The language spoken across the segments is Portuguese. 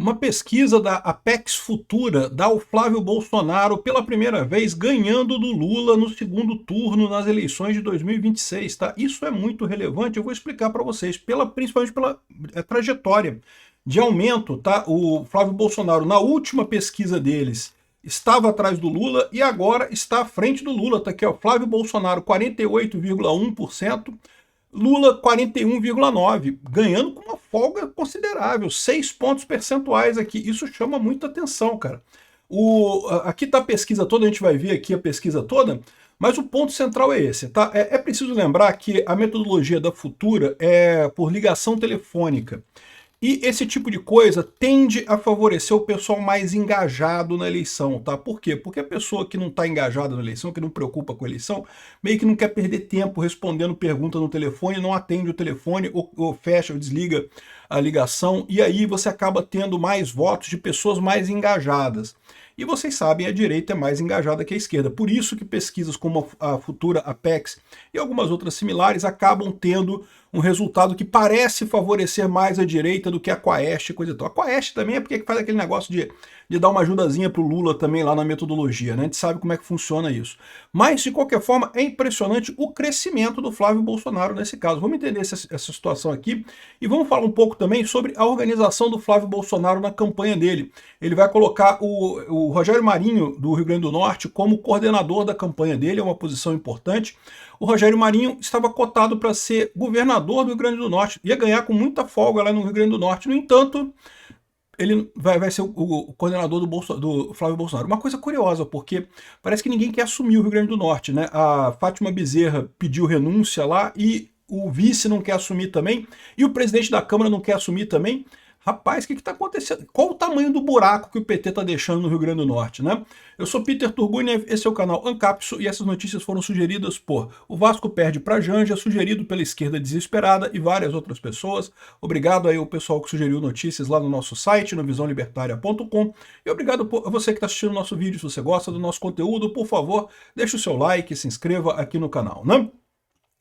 Uma pesquisa da Apex Futura dá o Flávio Bolsonaro pela primeira vez ganhando do Lula no segundo turno nas eleições de 2026, tá? Isso é muito relevante, eu vou explicar para vocês, principalmente pela trajetória de aumento, tá? O Flávio Bolsonaro, na última pesquisa deles, estava atrás do Lula e agora está à frente do Lula, tá aqui, ó, Flávio Bolsonaro 48,1%, Lula 41,9%, ganhando com uma folga considerável, 6 pontos percentuais aqui. Isso chama muita atenção, cara. Aqui está a pesquisa toda, a gente vai ver aqui a pesquisa toda, mas o ponto central é esse, tá? É preciso lembrar que a metodologia da Futura é por ligação telefônica. E esse tipo de coisa tende a favorecer o pessoal mais engajado na eleição, tá? Por quê? Porque a pessoa que não está engajada na eleição, que não preocupa com a eleição, meio que não quer perder tempo respondendo pergunta no telefone, não atende o telefone, ou fecha ou desliga a ligação, e aí você acaba tendo mais votos de pessoas mais engajadas. E vocês sabem, a direita é mais engajada que a esquerda. Por isso que pesquisas como a Futura, Apex e algumas outras similares acabam tendo um resultado que parece favorecer mais a direita do que a Quaest, coisa e tal. A Quaest também é porque faz aquele negócio de dar uma ajudazinha pro Lula também lá na metodologia, né? A gente sabe como é que funciona isso. Mas, de qualquer forma, é impressionante o crescimento do Flávio Bolsonaro nesse caso. Vamos entender essa situação aqui e vamos falar um pouco também sobre a organização do Flávio Bolsonaro na campanha dele. Ele vai colocar o Rogério Marinho, do Rio Grande do Norte, como coordenador da campanha dele, é uma posição importante. O Rogério Marinho estava cotado para ser governador do Rio Grande do Norte, ia ganhar com muita folga lá no Rio Grande do Norte. No entanto, ele vai ser o coordenador do Flávio Bolsonaro. Uma coisa curiosa, porque parece que ninguém quer assumir o Rio Grande do Norte, né? A Fátima Bezerra pediu renúncia lá e o vice não quer assumir também, e o presidente da Câmara não quer assumir também. Rapaz, o que está acontecendo? Qual o tamanho do buraco que o PT está deixando no Rio Grande do Norte, né? Eu sou Peter Turguniev, esse é o canal Ancapso e essas notícias foram sugeridas por O Vasco Perde para Janja, sugerido pela Esquerda Desesperada e várias outras pessoas. Obrigado aí ao pessoal que sugeriu notícias lá no nosso site, no visãolibertaria.com, e obrigado a você que está assistindo o nosso vídeo. Se você gosta do nosso conteúdo, por favor, deixe o seu like, se inscreva aqui no canal, né?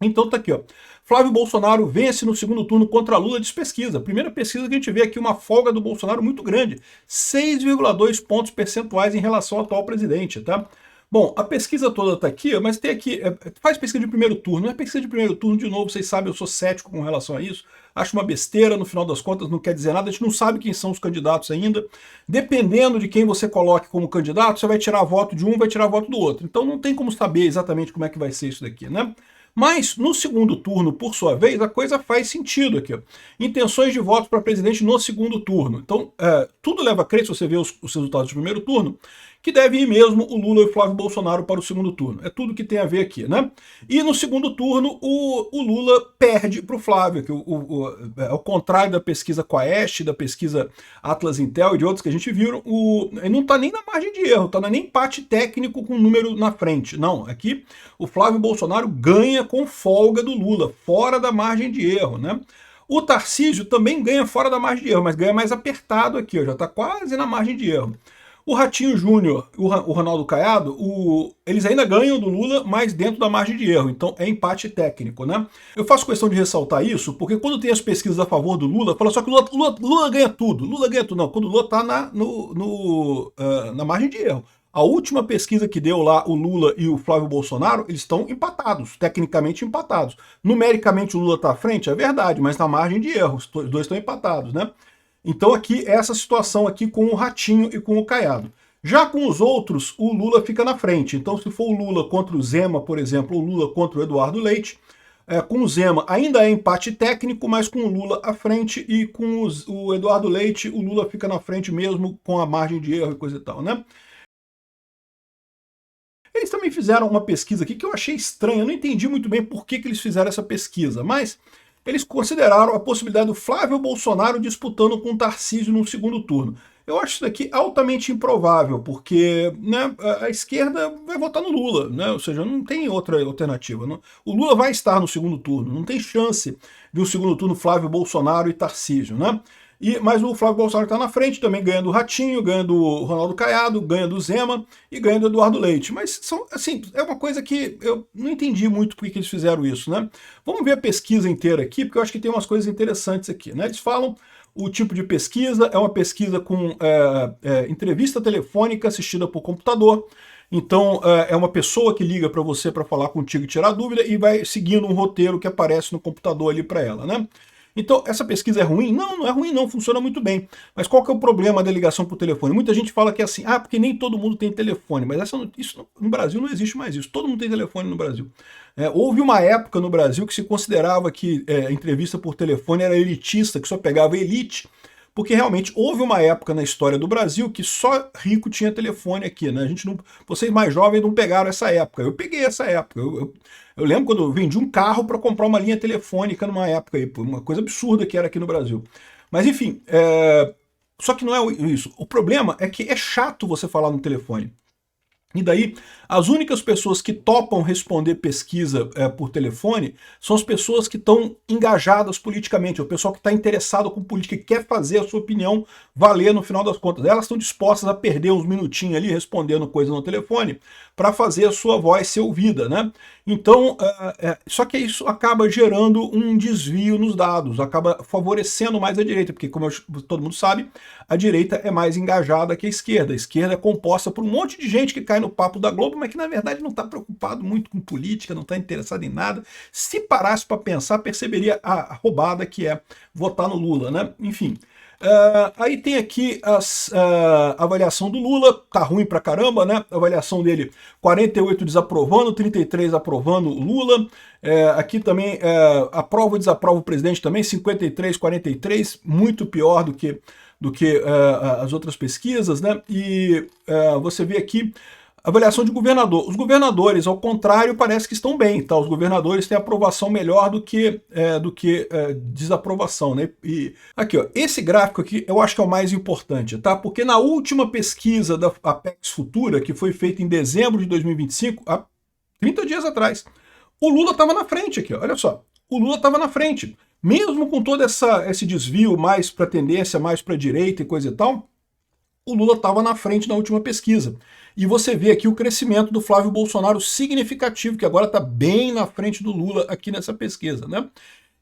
Então tá aqui, ó. Flávio Bolsonaro vence no segundo turno contra Lula, diz pesquisa. Primeira pesquisa que a gente vê aqui uma folga do Bolsonaro muito grande, 6,2 pontos percentuais em relação ao atual presidente, tá? Bom, a pesquisa toda tá aqui, mas tem aqui, faz pesquisa de primeiro turno. Não é pesquisa de primeiro turno, de novo, vocês sabem, eu sou cético com relação a isso. Acho uma besteira, no final das contas não quer dizer nada, a gente não sabe quem são os candidatos ainda. Dependendo de quem você coloque como candidato, você vai tirar voto de um, vai tirar voto do outro. Então não tem como saber exatamente como é que vai ser isso daqui, né? Mas no segundo turno, por sua vez, a coisa faz sentido aqui. Ó. Intenções de votos para presidente no segundo turno. Então, tudo leva a crer, se você vê os resultados do primeiro turno, que deve ir mesmo o Lula e o Flávio Bolsonaro para o segundo turno. É tudo que tem a ver aqui, né? E no segundo turno, o Lula perde para o Flávio, que ao contrário da pesquisa Quaest, da pesquisa Atlas Intel e de outros que a gente viu, ele não está nem na margem de erro, está nem empate técnico com o número na frente. Não, aqui o Flávio Bolsonaro ganha com folga do Lula, fora da margem de erro, né? O Tarcísio também ganha fora da margem de erro, mas ganha mais apertado aqui, ó, já está quase na margem de erro. O Ratinho Júnior, o Ronaldo Caiado, eles ainda ganham do Lula, mas dentro da margem de erro. Então é empate técnico, né? Eu faço questão de ressaltar isso, porque quando tem as pesquisas a favor do Lula, fala só que Lula ganha tudo. Lula ganha tudo. Não, quando o Lula está na margem de erro. A última pesquisa que deu lá o Lula e o Flávio Bolsonaro, eles estão empatados, tecnicamente empatados. Numericamente o Lula está à frente, é verdade, mas na margem de erro, os dois estão empatados, né? Então aqui, essa situação aqui com o Ratinho e com o Caiado. Já com os outros, o Lula fica na frente. Então se for o Lula contra o Zema, por exemplo, o Lula contra o Eduardo Leite, com o Zema ainda é empate técnico, mas com o Lula à frente e com o Eduardo Leite, o Lula fica na frente mesmo com a margem de erro e coisa e tal, né? Eles também fizeram uma pesquisa aqui que eu achei estranha, eu não entendi muito bem por que eles fizeram essa pesquisa, mas eles consideraram a possibilidade do Flávio Bolsonaro disputando com o Tarcísio no segundo turno. Eu acho isso daqui altamente improvável, porque né, a esquerda vai votar no Lula, né? Ou seja, não tem outra alternativa. Não. O Lula vai estar no segundo turno, não tem chance de um segundo turno Flávio Bolsonaro e Tarcísio, né? Mas o Flávio Bolsonaro está na frente, também ganha do Ratinho, ganha do Ronaldo Caiado, ganha do Zema e ganha do Eduardo Leite. Mas assim, é uma coisa que eu não entendi muito por que eles fizeram isso, né? Vamos ver a pesquisa inteira aqui, porque eu acho que tem umas coisas interessantes aqui, né? Eles falam O tipo de pesquisa é uma pesquisa com entrevista telefônica assistida por computador. Então, é uma pessoa que liga para você para falar contigo e tirar dúvida e vai seguindo um roteiro que aparece no computador ali para ela, né? Então, essa pesquisa é ruim? Não, não é ruim não, funciona muito bem. Mas qual que é o problema da ligação por telefone? Muita gente fala que é assim, porque nem todo mundo tem telefone, mas isso no Brasil não existe mais isso, todo mundo tem telefone no Brasil. Houve uma época no Brasil que se considerava que entrevista por telefone era elitista, que só pegava elite, porque realmente houve uma época na história do Brasil que só rico tinha telefone aqui, né? Vocês mais jovens não pegaram essa época. Eu peguei essa época. Eu lembro quando eu vendi um carro para comprar uma linha telefônica numa época aí, uma coisa absurda que era aqui no Brasil. Mas enfim, só que não é isso. O problema é que é chato você falar no telefone. E daí, as únicas pessoas que topam responder pesquisa por telefone são as pessoas que estão engajadas politicamente, o pessoal que está interessado com política e quer fazer a sua opinião valer no final das contas. Elas estão dispostas a perder uns minutinhos ali respondendo coisa no telefone para fazer a sua voz ser ouvida, né? Então, só que isso acaba gerando um desvio nos dados, acaba favorecendo mais a direita, porque como todo mundo sabe, a direita é mais engajada que a esquerda. A esquerda é composta por um monte de gente que cai no papo da Globo, mas que na verdade não está preocupado muito com política, não está interessado em nada. Se parasse para pensar, perceberia a roubada que é votar no Lula, né? Enfim. Aí tem aqui a avaliação do Lula, tá ruim pra caramba, né? A avaliação dele, 48 desaprovando, 33 aprovando o Lula. Aqui também aprova e desaprova o presidente também, 53, 43, muito pior do que as outras pesquisas, né? E você vê aqui avaliação de governador. Os governadores, ao contrário, parece que estão bem, tá? Os governadores têm aprovação melhor do que desaprovação, né? E aqui, ó, esse gráfico aqui eu acho que é o mais importante, tá? Porque na última pesquisa da Apex Futura, que foi feita em dezembro de 2025, há 30 dias atrás, o Lula estava na frente aqui, ó, olha só. O Lula estava na frente. Mesmo com todo esse desvio mais para tendência, mais para direita e coisa e tal, o Lula estava na frente na última pesquisa. E você vê aqui o crescimento do Flávio Bolsonaro significativo, que agora está bem na frente do Lula aqui nessa pesquisa, né?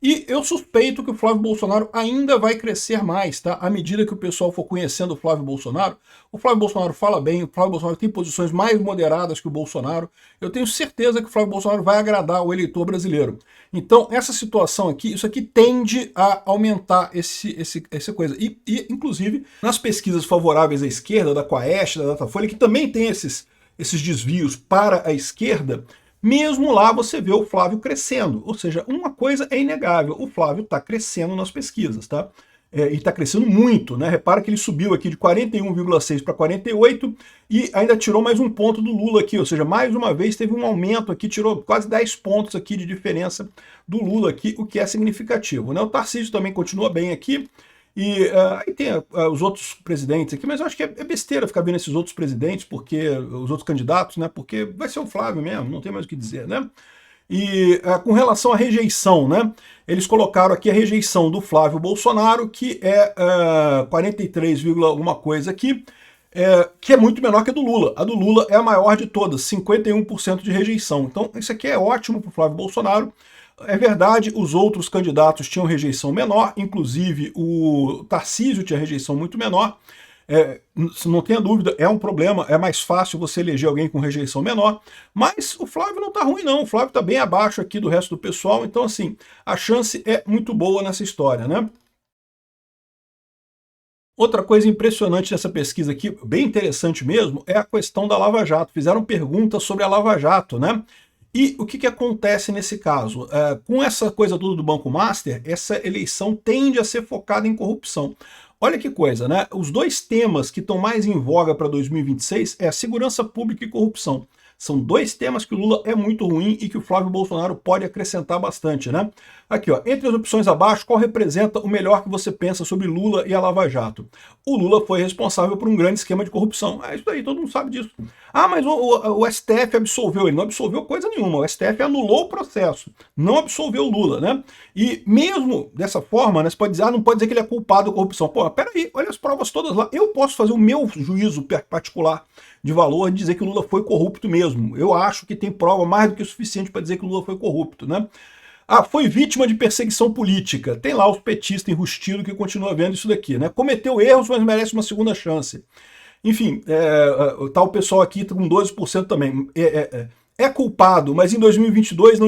E eu suspeito que o Flávio Bolsonaro ainda vai crescer mais, tá? À medida que o pessoal for conhecendo o Flávio Bolsonaro fala bem, o Flávio Bolsonaro tem posições mais moderadas que o Bolsonaro. Eu tenho certeza que o Flávio Bolsonaro vai agradar o eleitor brasileiro. Então, essa situação aqui, isso aqui tende a aumentar essa coisa. E, inclusive, nas pesquisas favoráveis à esquerda, da Quaest, da Datafolha, que também tem esses desvios para a esquerda, mesmo lá você vê o Flávio crescendo. Ou seja, uma coisa é inegável, o Flávio está crescendo nas pesquisas, tá? E está crescendo muito, né? Repara que ele subiu aqui de 41,6 para 48 e ainda tirou mais um ponto do Lula aqui, ou seja, mais uma vez teve um aumento aqui, tirou quase 10 pontos aqui de diferença do Lula aqui, o que é significativo, né? O Tarcísio também continua bem aqui. E aí tem os outros presidentes aqui, mas eu acho que é besteira ficar vendo esses outros presidentes, porque os outros candidatos, né? Porque vai ser o Flávio mesmo, não tem mais o que dizer, né? E com relação à rejeição, né? Eles colocaram aqui a rejeição do Flávio Bolsonaro, que é 43, alguma coisa aqui, que é muito menor que a do Lula. A do Lula é a maior de todas, 51% de rejeição. Então isso aqui é ótimo para o Flávio Bolsonaro. É verdade, os outros candidatos tinham rejeição menor, inclusive o Tarcísio tinha rejeição muito menor. Não tenha dúvida, é um problema, é mais fácil você eleger alguém com rejeição menor, mas o Flávio não está ruim não, o Flávio está bem abaixo aqui do resto do pessoal, então assim, a chance é muito boa nessa história, né? Outra coisa impressionante nessa pesquisa aqui, bem interessante mesmo, é a questão da Lava Jato. Fizeram perguntas sobre a Lava Jato, né? E o que acontece nesse caso? Com essa coisa toda do Banco Master, essa eleição tende a ser focada em corrupção. Olha que coisa, né? Os dois temas que estão mais em voga para 2026 é a segurança pública e corrupção. São dois temas que o Lula é muito ruim e que o Flávio Bolsonaro pode acrescentar bastante, né? Aqui, ó, entre as opções abaixo, qual representa o melhor que você pensa sobre Lula e a Lava Jato? O Lula foi responsável por um grande esquema de corrupção. É isso aí, todo mundo sabe disso. Mas o STF absolveu ele. Não absolveu coisa nenhuma. O STF anulou o processo. Não absolveu o Lula, né? E mesmo dessa forma, né, você pode dizer, não pode dizer que ele é culpado da corrupção. Pô, peraí, olha as provas todas lá. Eu posso fazer o meu juízo particular de valor de dizer que o Lula foi corrupto mesmo. Eu acho que tem prova mais do que o suficiente para dizer que o Lula foi corrupto, né? Ah, foi vítima de perseguição política. Tem lá os petistas enrustidos que continuam vendo isso daqui, né? Cometeu erros, mas merece uma segunda chance. Enfim, tá o pessoal aqui com 12% também. É culpado, mas em 2022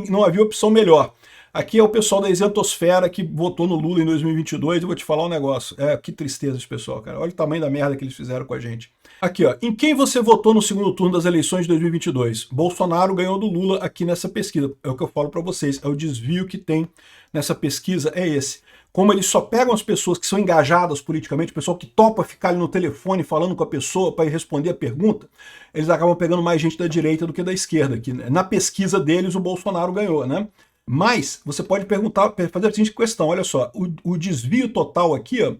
não havia opção melhor. Aqui é o pessoal da isentosfera que votou no Lula em 2022. Eu vou te falar um negócio. Que tristeza esse pessoal, cara. Olha o tamanho da merda que eles fizeram com a gente. Aqui, ó. Em quem você votou no segundo turno das eleições de 2022? Bolsonaro ganhou do Lula aqui nessa pesquisa. É o que eu falo para vocês. É o desvio que tem nessa pesquisa, é esse. Como eles só pegam as pessoas que são engajadas politicamente, o pessoal que topa ficar ali no telefone falando com a pessoa para responder a pergunta, eles acabam pegando mais gente da direita do que da esquerda. Aqui, né? Na pesquisa deles, o Bolsonaro ganhou, né? Mas você pode perguntar, fazer a seguinte questão, olha só, o desvio total aqui, ó,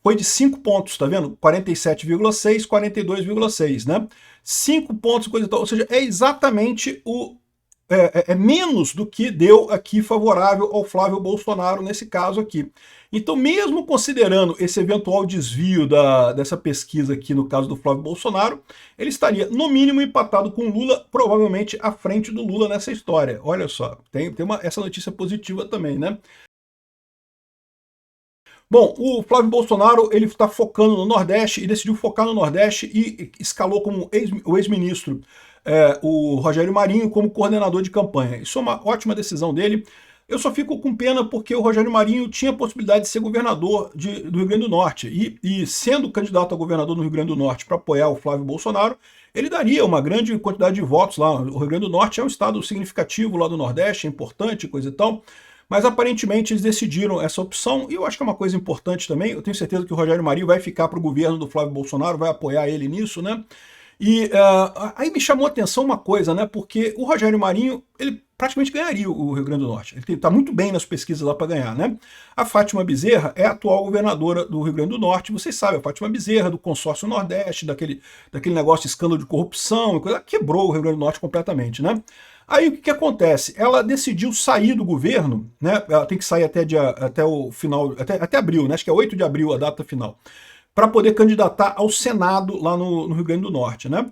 foi de 5 pontos, tá vendo? 47,6, 42,6, né? 5 pontos, coisa e tal, ou seja, é exatamente menos do que deu aqui favorável ao Flávio Bolsonaro nesse caso aqui. Então, mesmo considerando esse eventual desvio dessa pesquisa aqui no caso do Flávio Bolsonaro, ele estaria, no mínimo, empatado com o Lula, provavelmente à frente do Lula nessa história. Olha só, tem essa notícia positiva também, né? Bom, o Flávio Bolsonaro ele está focando no Nordeste e decidiu focar no Nordeste e escalou como o ex-ministro o Rogério Marinho como coordenador de campanha. Isso é uma ótima decisão dele. Eu só fico com pena porque o Rogério Marinho tinha a possibilidade de ser governador do Rio Grande do Norte. E sendo candidato a governador no Rio Grande do Norte para apoiar o Flávio Bolsonaro, ele daria uma grande quantidade de votos lá. O Rio Grande do Norte é um estado significativo lá do Nordeste, é importante, coisa e tal. Mas aparentemente eles decidiram essa opção, e eu acho que é uma coisa importante também. Eu tenho certeza que o Rogério Marinho vai ficar para o governo do Flávio Bolsonaro, vai apoiar ele nisso, né? E aí me chamou a atenção uma coisa, né? Porque o Rogério Marinho, ele praticamente ganharia o Rio Grande do Norte. Ele está muito bem nas pesquisas lá para ganhar, né? A Fátima Bezerra é a atual governadora do Rio Grande do Norte. Vocês sabem, a Fátima Bezerra, do consórcio Nordeste, daquele negócio de escândalo de corrupção, ela quebrou o Rio Grande do Norte completamente, né? Aí o que acontece? Ela decidiu sair do governo, né? Ela tem que sair até o final, até abril, né? Acho que é 8 de abril a data final, para poder candidatar ao Senado lá no Rio Grande do Norte, né?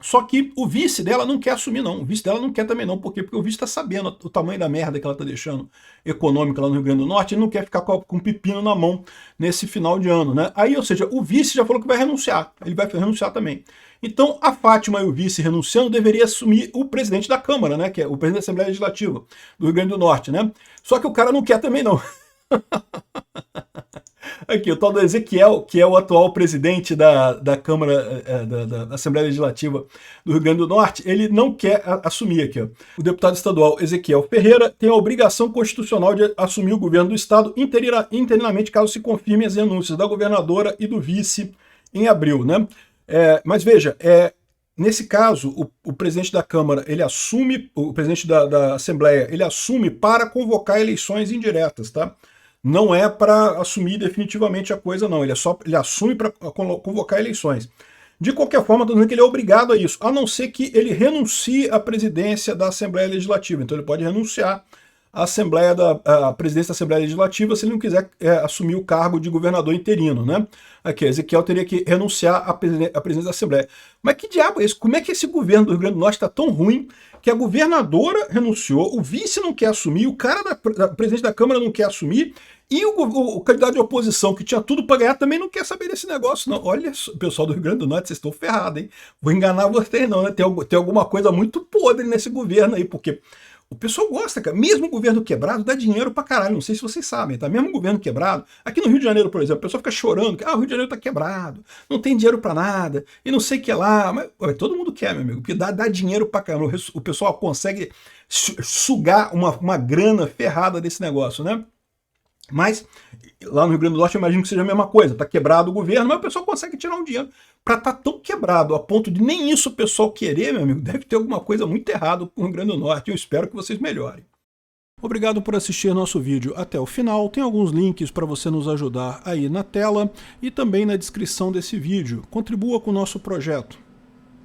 Só que o vice dela não quer assumir, não. O vice dela não quer também, não. Por quê? Porque o vice está sabendo o tamanho da merda que ela está deixando econômica lá no Rio Grande do Norte e não quer ficar com um pepino na mão nesse final de ano, né? Aí, ou seja, o vice já falou que vai renunciar. Ele vai renunciar também. Então, a Fátima e o vice renunciando deveria assumir o presidente da Câmara, né? Que é o presidente da Assembleia Legislativa do Rio Grande do Norte, né? Só que o cara não quer também, não. Aqui, o tal do Ezequiel, que é o atual presidente da Câmara, da Assembleia Legislativa do Rio Grande do Norte, ele não quer assumir aqui. Ó. O deputado estadual Ezequiel Ferreira tem a obrigação constitucional de assumir o governo do estado interinamente, caso se confirmem as renúncias da governadora e do vice em abril, né? Mas veja, nesse caso, o presidente da Câmara, ele assume, o presidente da Assembleia, ele assume para convocar eleições indiretas, tá? Não é para assumir definitivamente a coisa, não. Ele assume para convocar eleições. De qualquer forma, estou dizendo que ele é obrigado a isso, a não ser que ele renuncie à presidência da Assembleia Legislativa. Então ele pode renunciar à presidência da Assembleia Legislativa se ele não quiser assumir o cargo de governador interino, né? Aqui, Ezequiel teria que renunciar à presidência da Assembleia. Mas que diabo é isso? Como é que esse governo do Rio Grande do Norte está tão ruim que a governadora renunciou, o vice não quer assumir, o cara da presidente da Câmara não quer assumir, e o candidato de oposição, que tinha tudo para ganhar, também não quer saber desse negócio, não. Olha, pessoal do Rio Grande do Norte, vocês estão ferrados, hein? Vou enganar vocês, não, né? Tem alguma coisa muito podre nesse governo aí, porque o pessoal gosta, cara. Mesmo o governo quebrado dá dinheiro pra caralho. Não sei se vocês sabem, tá? Mesmo o governo quebrado. Aqui no Rio de Janeiro, por exemplo, o pessoal fica chorando que o Rio de Janeiro tá quebrado, não tem dinheiro pra nada, e não sei o que lá. Mas todo mundo quer, meu amigo, porque dá dinheiro pra caramba. O pessoal consegue sugar uma grana ferrada desse negócio, né? Mas lá no Rio Grande do Norte eu imagino que seja a mesma coisa. Tá quebrado o governo, mas o pessoal consegue tirar um dinheiro. Para estar tão quebrado a ponto de nem isso o pessoal querer, meu amigo, deve ter alguma coisa muito errada com o Rio Grande do Norte. Eu espero que vocês melhorem. Obrigado por assistir nosso vídeo até o final. Tem alguns links para você nos ajudar aí na tela e também na descrição desse vídeo. Contribua com o nosso projeto.